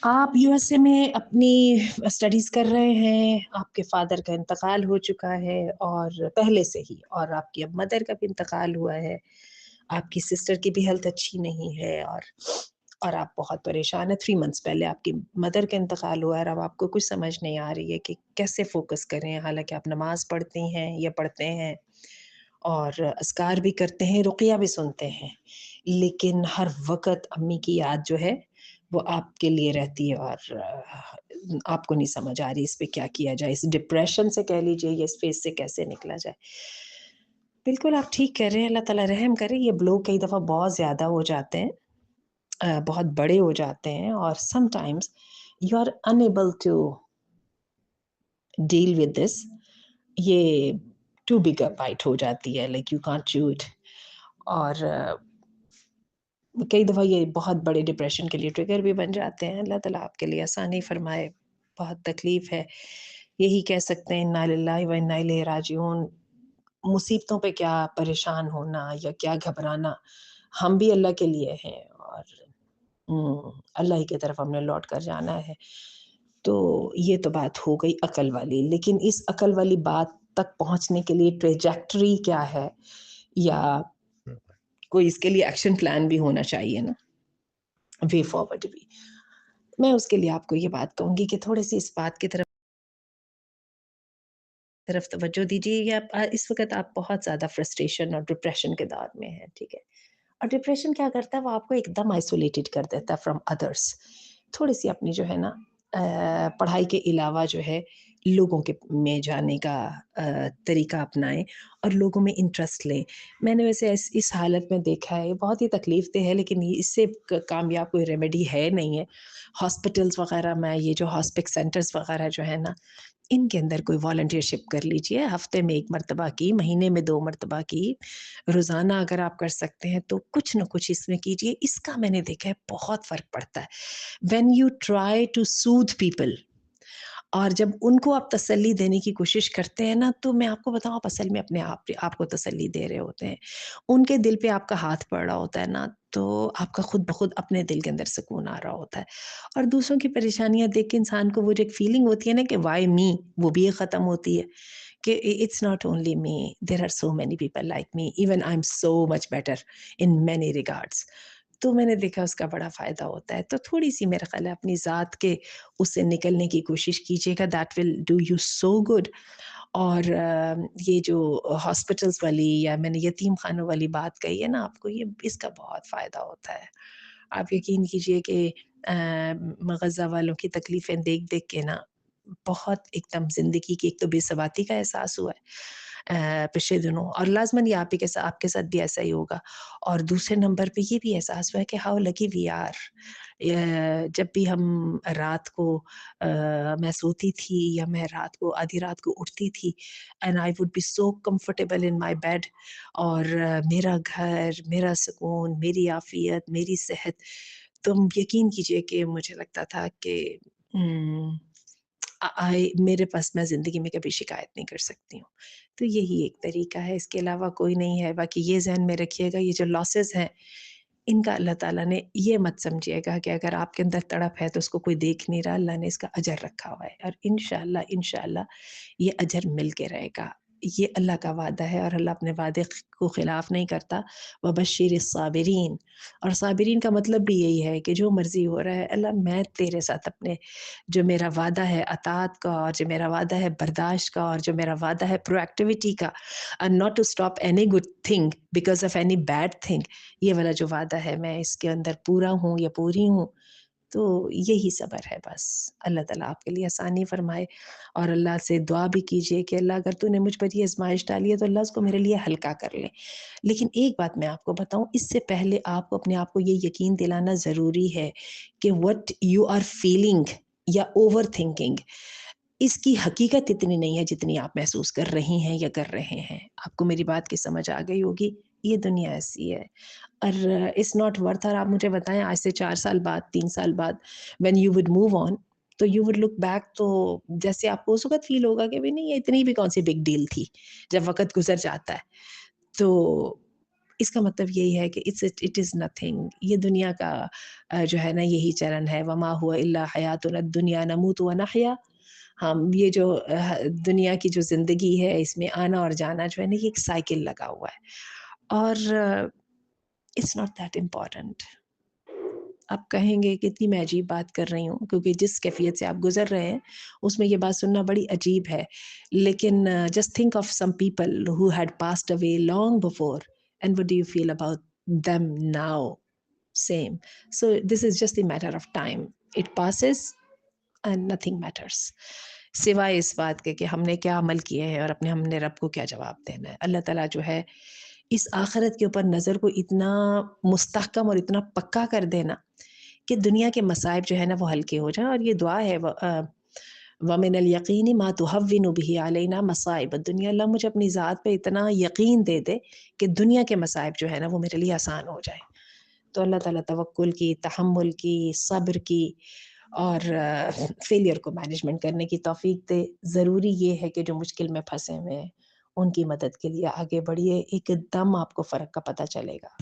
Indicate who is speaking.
Speaker 1: آپ U S A میں اپنی اسٹڈیز کر رہے ہیں، آپ کے فادر کا انتقال ہو چکا ہے اور پہلے سے ہی، اور آپ کی اب مدر کا بھی انتقال ہوا ہے، آپ کی سسٹر کی بھی ہیلتھ اچھی نہیں ہے، اور آپ بہت پریشان ہیں۔ 3 منتھس پہلے آپ کی مدر کا انتقال ہوا ہے، اور اب آپ کو کچھ سمجھ نہیں آ رہی ہے کہ کیسے فوکس کریں، حالانکہ آپ نماز پڑھتی ہیں یا پڑھتے ہیں اور اذکار بھی کرتے ہیں، رقیہ بھی سنتے ہیں، لیکن ہر وقت امی کی یاد جو ہے وہ آپ کے لیے رہتی ہے، اور آپ کو نہیں سمجھ آ رہی اس پہ کیا کیا جائے، اس ڈپریشن سے کہہ لیجیے یا اس فیز سے کیسے نکلا جائے۔ بالکل آپ ٹھیک کہہ رہے ہیں، اللہ تعالیٰ رحم کرے۔ یہ بلو کئی دفعہ بہت زیادہ ہو جاتے ہیں، بہت بڑے ہو جاتے ہیں، اور some times you are unable to deal with this. یہ ٹو بگ اے بائٹ ہو جاتی ہے، like you can't chew it, اور کئی دفعہ یہ بہت بڑے ڈپریشن کے لیے ٹریگر بھی بن جاتے ہیں۔ اللہ تعالیٰ آپ کے لیے آسانی فرمائے، بہت تکلیف ہے، یہی کہہ سکتے ہیں انا للہ و انا الیہ راجعون۔ مصیبتوں پہ کیا پریشان ہونا یا کیا گھبرانا، ہم بھی اللہ کے لیے ہیں، اور اللہ ہی کی طرف ہم نے لوٹ کر جانا ہے۔ تو یہ تو بات ہو گئی عقل والی، لیکن اس عقل والی بات تک پہنچنے کے لیے ٹریجیکٹری کیا ہے، یا کوئی اس کے لیے ایکشن پلان بھی ہونا چاہیے نا، وے فارورڈ بھی۔ میں اس کے لیے آپ کو یہ بات کہوں گی کہ تھوڑی سی اس بات کی طرف توجہ دیجیے، یا اس وقت آپ بہت زیادہ فرسٹریشن اور ڈپریشن کے دور میں ہیں، ٹھیک ہے؟ اور ڈپریشن کیا کرتا ہے، وہ آپ کو ایک دم آئسولیٹڈ کر دیتا ہے فرام ادرس۔ تھوڑی سی اپنی جو ہے نا پڑھائی کے علاوہ جو ہے لوگوں کے میں جانے کا طریقہ اپنائیں، اور لوگوں میں انٹرسٹ لیں۔ میں نے ویسے اس حالت میں دیکھا ہے، بہت ہی تکلیف دہ ہے، لیکن اس سے کامیاب کوئی ریمیڈی ہے نہیں ہے۔ ہاسپٹلس وغیرہ میں، یہ جو ہاسپک سینٹرز وغیرہ جو ہے نا، ان کے اندر کوئی والنٹیئر شپ کر لیجئے، ہفتے میں 1 مرتبہ کی، مہینے میں 2 مرتبہ کی، روزانہ اگر آپ کر سکتے ہیں تو کچھ نہ کچھ اس میں کیجئے۔ اس کا میں نے دیکھا ہے بہت فرق پڑتا ہے۔ when you try to soothe people، اور جب ان کو آپ تسلی دینے کی کوشش کرتے ہیں نا، تو میں آپ کو بتاؤں، آپ اصل میں اپنے آپ کو تسلی دے رہے ہوتے ہیں۔ ان کے دل پہ آپ کا ہاتھ پڑ رہا ہوتا ہے نا، تو آپ کا خود بخود اپنے دل کے اندر سکون آ رہا ہوتا ہے، اور دوسروں کی پریشانیاں دیکھ کے انسان کو وہ جو ایک فیلنگ ہوتی ہے نا کہ وائی می، وہ بھی ختم ہوتی ہے، کہ it's not only me, there are so many people like me, even I am so much better in many regards. تو میں نے دیکھا اس کا بڑا فائدہ ہوتا ہے۔ تو تھوڑی سی میرا خیال ہے اپنی ذات کے اس سے نکلنے کی کوشش کیجیے گا، that will do you so good. اور یہ جو ہاسپٹلس والی یا میں نے یتیم خانوں والی بات کہی ہے نا آپ کو، یہ اس کا بہت فائدہ ہوتا ہے۔ آپ یقین کیجئے کہ غزہ والوں کی تکلیفیں دیکھ دیکھ کے نا، بہت ایک دم زندگی کی ایک تو بے ثباتی کا احساس ہوا ہے پچھلے دنوں، اور لازماً یہ آپ کے ساتھ بھی ایسا ہی ہوگا۔ اور دوسرے نمبر پہ یہ بھی احساس ہوا ہے کہ ہاؤ لکی وی آر۔ جب بھی ہم رات کو میں سوتی تھی، یا میں رات کو آدھی رات کو اٹھتی تھی، and I would be so comfortable in my bed, اور میرا گھر، میرا سکون، میری عافیت، میری صحت، تم یقین کیجئے کہ مجھے لگتا تھا کہ میرے پاس میں زندگی میں کبھی شکایت نہیں کر سکتی ہوں۔ تو یہی ایک طریقہ ہے، اس کے علاوہ کوئی نہیں ہے۔ باقی یہ ذہن میں رکھیے گا، یہ جو لاسز ہیں، ان کا اللہ تعالیٰ نے یہ مت سمجھیے گا کہ اگر آپ کے اندر تڑپ ہے تو اس کو کوئی دیکھ نہیں رہا، اللہ نے اس کا اجر رکھا ہوا ہے، اور انشاءاللہ یہ اجر مل کے رہے گا۔ یہ اللہ کا وعدہ ہے، اور اللہ اپنے وعدے کو خلاف نہیں کرتا۔ وبشر الصابرین، اور صابرین کا مطلب بھی یہی ہے کہ جو مرضی ہو رہا ہے، اللہ میں تیرے ساتھ اپنے جو میرا وعدہ ہے اطاعت کا، اور جو میرا وعدہ ہے برداشت کا، اور جو میرا وعدہ ہے پرو ایکٹیویٹی کا، and not to stop any good thing because of any bad thing، یہ والا جو وعدہ ہے میں اس کے اندر پورا ہوں یا پوری ہوں۔ تو یہی صبر ہے بس۔ اللہ تعالیٰ آپ کے لیے آسانی فرمائے، اور اللہ سے دعا بھی کیجئے کہ اللہ اگر تو نے مجھ پر یہ آزمائش ڈالی ہے تو اللہ اس کو میرے لیے ہلکا کر لے۔ لیکن ایک بات میں آپ کو بتاؤں، اس سے پہلے آپ کو اپنے آپ کو یہ یقین دلانا ضروری ہے کہ what you are feeling یا اوور تھنکنگ، اس کی حقیقت اتنی نہیں ہے جتنی آپ محسوس کر رہی ہیں یا کر رہے ہیں۔ آپ کو میری بات کی سمجھ آ گئی ہوگی، یہ دنیا ایسی ہے، اور اٹس ناٹ ورتھ۔ اور آپ مجھے بتائیں آج سے 4 سال بعد، 3 سال بعد، when you would move on، تو you would look back، تو جیسے آپ کو اس وقت فیل ہوگا کہ بھی نہیں، یہ اتنی بھی کون سی بگ ڈیل تھی، جب وقت گزر جاتا ہے۔ تو اس کا مطلب یہی ہے کہ اٹ از نتھنگ، یہ دنیا کا جو ہے نا یہی چلن ہے، وما ہوا الا حیاتنا الدنیا نموت و نحیا. ہم یہ جو دنیا کی جو زندگی ہے اس میں آنا اور جانا جو ہے نا یہ ایک سائیکل لگا ہوا ہے، اور اٹس ناٹ دیٹ امپورٹنٹ. آپ کہیں گے کہ اتنی میں عجیب بات کر رہی ہوں، کیونکہ جس کیفیت سے آپ گزر رہے ہیں اس میں یہ بات سننا بڑی عجیب ہے، لیکن just think of some people who had passed away long before and what do you feel about them now. Same. So this is just a matter of time. It passes and nothing matters. سوائے اس بات کے کہ ہم نے کیا عمل کیے ہیں اور ہم نے رب کو کیا جواب دینا ہے. اللہ تعالیٰ جو ہے اس آخرت کے اوپر نظر کو اتنا مستحکم اور اتنا پکا کر دینا کہ دنیا کے مصائب جو ہے نا وہ ہلکے ہو جائیں. اور یہ دعا ہے وَمِنَ الْيَقِينِ مَا تُهَوِّنُ بِهِ عَلَيْنَا مَصَائِبَ الدُّنْيَا. اللہ مجھے اپنی ذات پہ اتنا یقین دے دے کہ دنیا کے مصائب جو ہے نا وہ میرے لیے آسان ہو جائے. تو اللہ تعالیٰ توکل کی، تحمل کی، صبر کی اور فیلئر کو مینجمنٹ کرنے کی توفیق دے. ضروری یہ ہے کہ جو مشکل میں پھنسے ہوئے ہیں ان کی مدد کے لیے آگے بڑھیے، ایک دم آپ کو فرق کا پتہ چلے گا.